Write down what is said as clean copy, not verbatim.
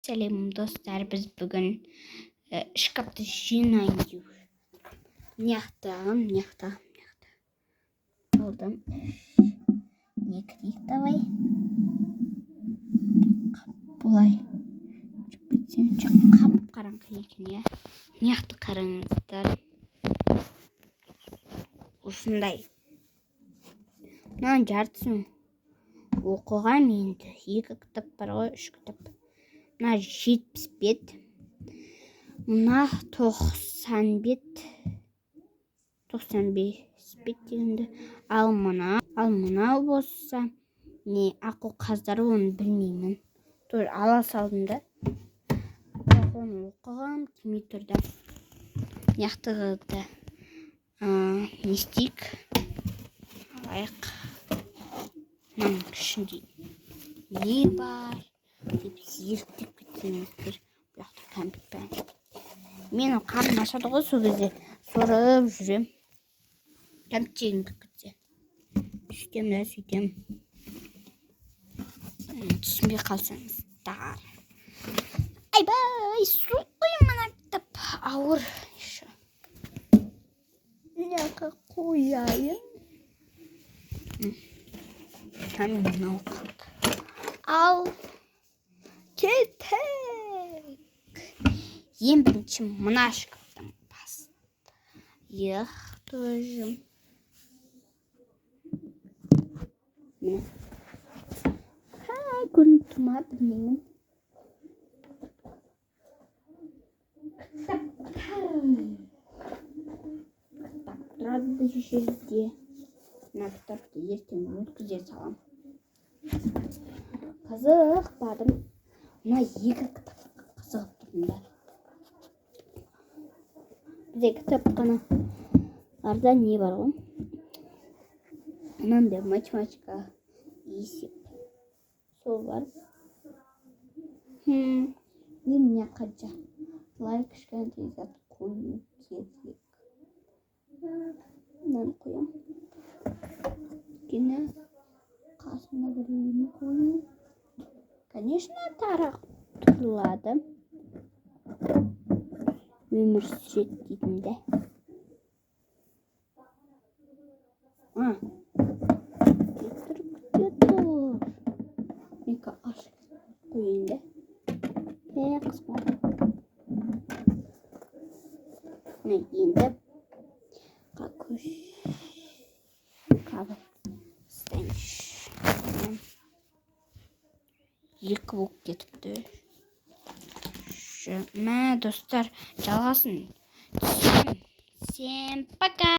Сәлем достар, біз бүгін шкафты жинаймыз. Мыняқтағым. Болдым. Не кірейік, давай. Бұлай. Қап қараңғы екен, я. Мыняқты қараңыздар. Осындай. Мынаны жартысын оқыған енді. 2 кітап бар ғой, 3 кітап. Мына 70 бет, мына 90 бет дегенде, ал мына болса не ақыл қаздары, оны білмеймін. Тоже ала салдым да. Оны оқығам, келмей тұрды. Мыняқтығыды не істейік? Алайық. Мынаның ішінде не бар? Деп зерттеп кетсеңіздер, бұяқта кәмпит бар. Мен қарным ашады ғой, сол кезде сорып жүрем. Кәмпит жегім келіп кетсе. Сөйтем. Түсінбей қалсаңыздар. Айбай, су қойым, мына кітап ауыр. Мыняққа қояйын. Мынау қалды. Ал кетек. Ең бірінші мына шкафтан бастайық. Тоже. Міне. Көрініп тұрма, білмеймін. Тұрады бұл жерде. Мына кітапты ертең өткізе салам. Қызықпадым. Мына 2 кітапқа қызығып тұрмын. Бізде кітапханаларда не бар ғой? Мынандай математика, есеп. Сол бар. Міне қанша. Лайк кішкентай зат қою керек. Мынаны қоям. Өйткені қасына біреуін қою. Конечно, тарақ тұрылады. Өмір сүреді дейтінде. Тұр. Екі ашық қойында. Қысма. Енді қақөш. Қабы. Стәнш. 2 болып кетіпті. Мә, достар, жалғасын. Всем пока!